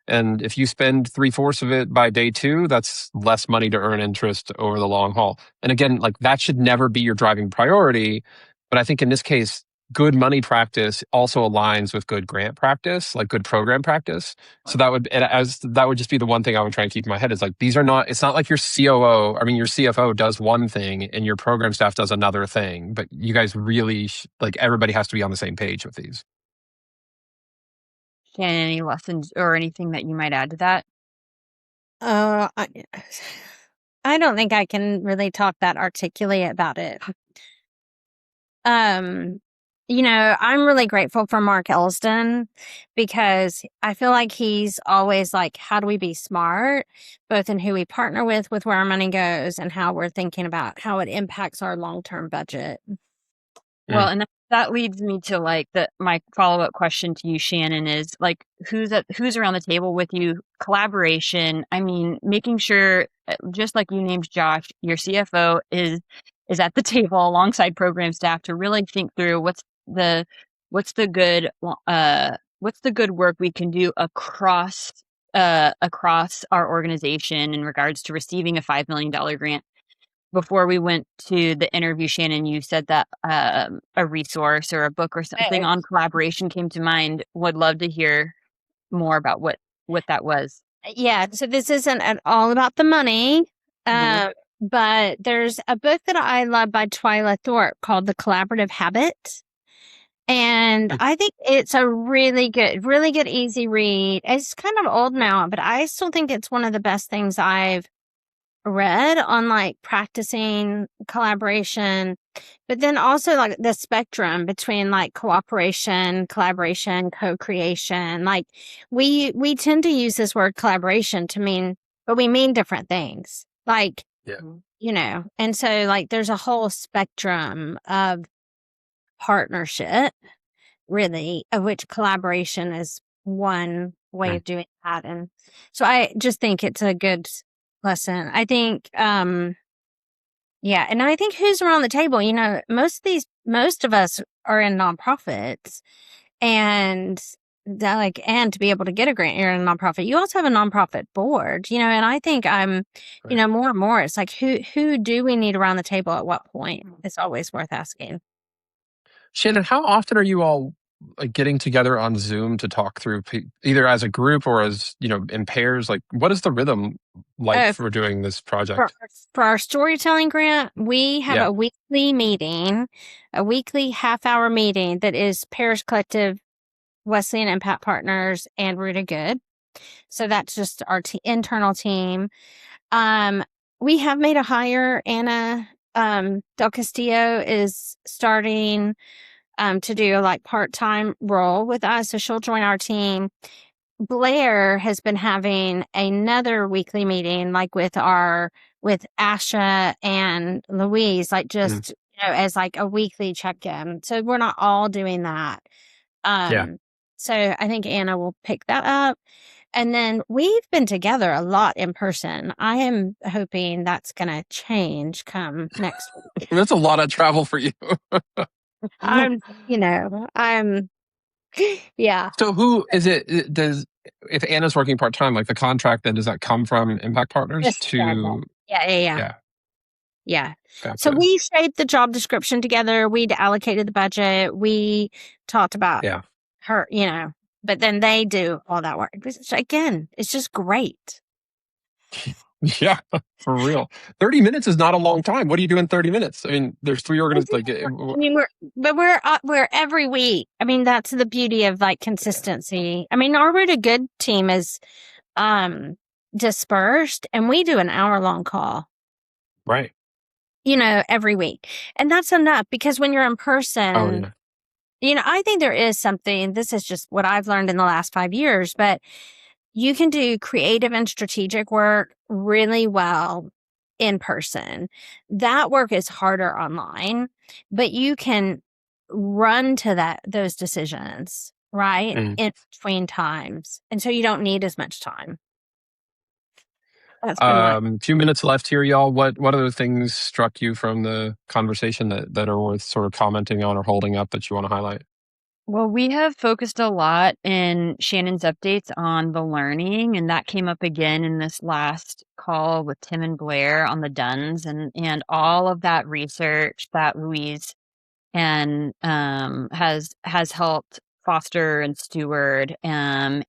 And if you spend 3/4 of it by day two, that's less money to earn interest over the long haul. And again, like that should never be your driving priority. But I think in this case, good money practice also aligns with good grant practice, like good program practice. So that would just be the one thing I would try and keep in my head is like, it's not like your COO, I mean, your CFO does one thing and your program staff does another thing, but you guys really, like everybody has to be on the same page with these. Shannon, any lessons or anything that you might add to that? I don't think I can really talk that articulate about it. I'm really grateful for Mark Elston, because I feel like he's always like, how do we be smart, both in who we partner with where our money goes, and how we're thinking about how it impacts our long-term budget. Well, and that leads me to my follow-up question to you, Shannon, is like, who's around the table with you? Collaboration. I mean, making sure, just like you named Josh, your CFO is at the table alongside program staff to really think through what's the good work we can do across our organization in regards to receiving a $5 million grant. Before we went to the interview, Shannon, you said that a resource or a book or something on collaboration came to mind. Would love to hear more about what that was. Yeah, so this isn't at all about the money, but there's a book that I love by Twyla Thorpe called The Collaborative Habit. And I think it's a really good, easy read. It's kind of old now, but I still think it's one of the best things I've read on like practicing collaboration, but then also like the spectrum between like cooperation, collaboration, co-creation. Like we tend to use this word collaboration to mean, but we mean different things. Like, and so like there's a whole spectrum of partnership, really, of which collaboration is one way of doing that. And so I just think it's a good lesson. I think, and I think who's around the table, most of us are in nonprofits, and to be able to get a grant, you're in a nonprofit. You also have a nonprofit board, and I think more and more, it's like, who do we need around the table at what point? It's always worth asking. Shannon, how often are you all getting together on Zoom to talk through either as a group or as, in pairs? Like, what is the rhythm like for doing this project? For our storytelling grant, we have a weekly meeting, a weekly half-hour meeting that is Parish Collective, Wesleyan Impact Partners, and Rooted Good. So that's just our internal team. we have made a hire. Anna Del Castillo is starting to do a like part-time role with us, so she'll join our team. Blair has been having another weekly meeting, like with Asha and Louise, like just as like a weekly check-in. So we're not all doing that. So I think Anna will pick that up. And then we've been together a lot in person. I am hoping that's going to change come next week. That's a lot of travel for you. Yeah. So who is it? If Anna's working part-time, like the contract, then does that come from Impact Partners Just to? Yeah. Gotcha. So we shaped the job description together. We'd allocated the budget. We talked about her, but then they do all that work. Again, it's just great. Yeah, for real. 30 minutes is not a long time. What do you do in 30 minutes? I mean, there's 3 organizations. I mean, we're every week. I mean, that's the beauty of like consistency. I mean, our Rooted Good team is dispersed, and we do an hour-long call. Right. Every week, and that's enough because when you're in person, I think there is something. This is just what I've learned in the last 5 years, but you can do creative and strategic work really well in person. That work is harder online, but you can run to those decisions, right? In between times. And so you don't need as much time. Few minutes left here, y'all. What other things struck you from the conversation that are worth sort of commenting on or holding up that you want to highlight? Well, we have focused a lot in Shannon's updates on the learning, and that came up again in this last call with Tim and Blair on the DUNS and all of that research that Louise and has helped foster and steward. And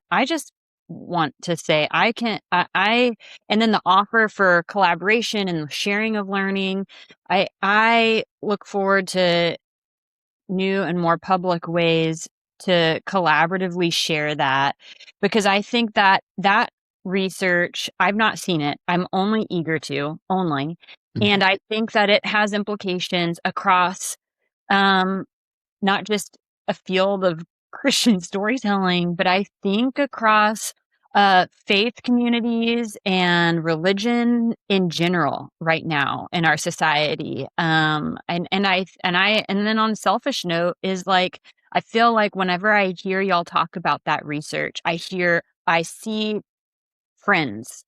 I just want to say and then the offer for collaboration and sharing of learning. I look forward to new and more public ways to collaboratively share that, because I think that research, I've not seen it. I'm only eager to, and I think that it has implications across not just a field of Christian storytelling, but I think across faith communities and religion in general right now in our society. And then on a selfish note is like, I feel like whenever I hear y'all talk about that research, I see friends.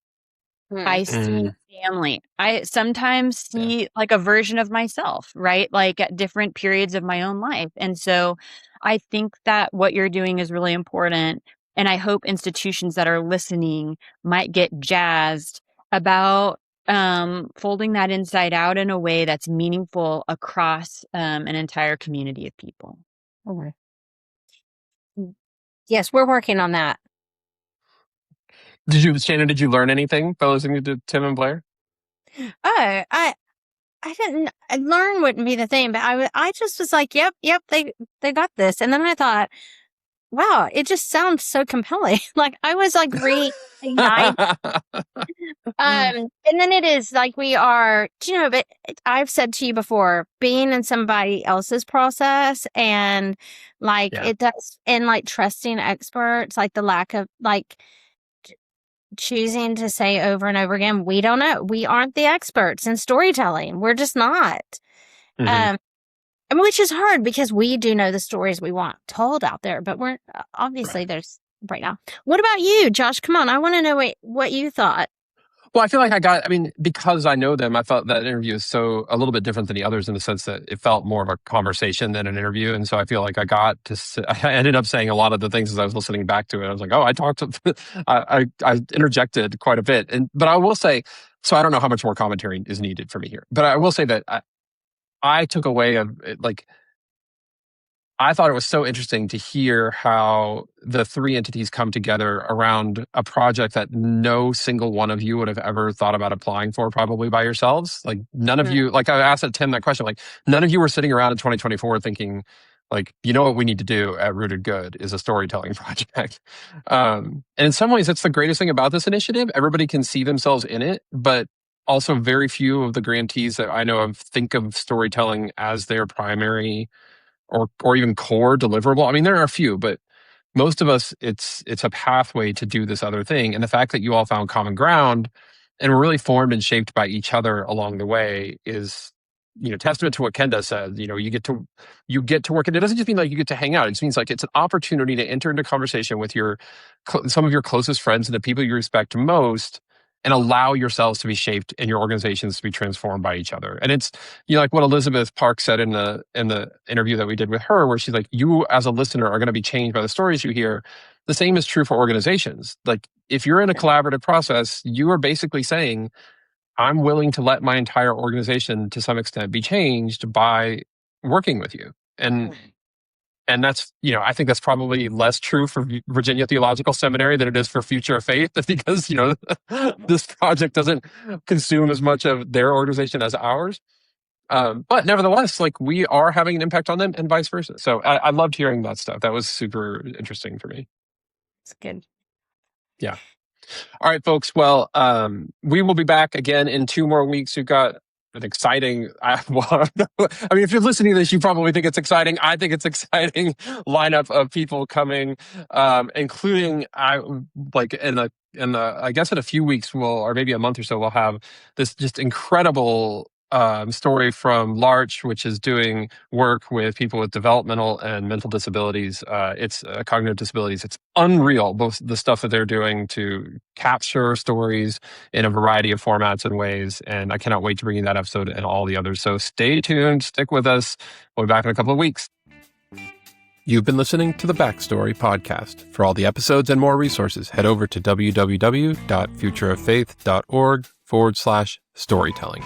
I see family. I sometimes see like a version of myself, right? Like at different periods of my own life. And so I think that what you're doing is really important. And I hope institutions that are listening might get jazzed about folding that inside out in a way that's meaningful across an entire community of people. Okay. Yes, we're working on that. Shannon, did you learn anything by listening to Tim and Blair? Oh, I didn't learn wouldn't be the thing, but I just was like, yep, they got this. And then I thought, wow, it just sounds so compelling. Like I was like re-ignited. And then it is like we are, but I've said to you before, being in somebody else's process and like it does, and like trusting experts, like the lack of like choosing to say over and over again, we don't know. We aren't the experts in storytelling. We're just not. Which is hard because we do know the stories we want told out there, but we're obviously there's right now. What about you, Josh? Come on. I want to know what you thought. Well, I feel like because I know them, I felt that interview is a little bit different than the others in the sense that it felt more of a conversation than an interview. And so I feel like I ended up saying a lot of the things as I was listening back to it. I was like, oh, I interjected quite a bit. But I will say, so I don't know how much more commentary is needed for me here, but I will say that I took away I thought it was so interesting to hear how the 3 entities come together around a project that no single one of you would have ever thought about applying for probably by yourselves. Like none of you, like I asked Tim that question, like none of you were sitting around in 2024 thinking like, what we need to do at Rooted Good is a storytelling project. And in some ways, that's the greatest thing about this initiative. Everybody can see themselves in it, but also very few of the grantees that I know of think of storytelling as their primary or even core deliverable. I mean, there are a few, but most of us, it's a pathway to do this other thing. And the fact that you all found common ground and were really formed and shaped by each other along the way is, testament to what Kenda said. You get to work, and it doesn't just mean like you get to hang out. It just means like it's an opportunity to enter into conversation with some of your closest friends and the people you respect most, and allow yourselves to be shaped and your organizations to be transformed by each other. And it's, like what Elizabeth Park said in the interview that we did with her, where she's like, you as a listener are going to be changed by the stories you hear. The same is true for organizations. Like if you're in a collaborative process, you are basically saying, I'm willing to let my entire organization to some extent be changed by working with you. And that's, I think that's probably less true for Virginia Theological Seminary than it is for Future of Faith, because, this project doesn't consume as much of their organization as ours. But nevertheless, like we are having an impact on them and vice versa. So I loved hearing that stuff. That was super interesting for me. It's good. Yeah. All right, folks. Well, we will be back again in 2 more weeks. We've got an exciting, I mean, if you're listening to this, you probably think it's exciting. I think it's exciting lineup of people coming, including I guess in a few weeks or maybe a month or so, we'll have this just incredible story from Larch, which is doing work with people with developmental and mental disabilities. It's cognitive disabilities. It's unreal, both the stuff that they're doing to capture stories in a variety of formats and ways. And I cannot wait to bring you that episode and all the others. So stay tuned, stick with us. We'll be back in a couple of weeks. You've been listening to the Backstory Podcast. For all the episodes and more resources, head over to www.futureoffaith.org/storytelling.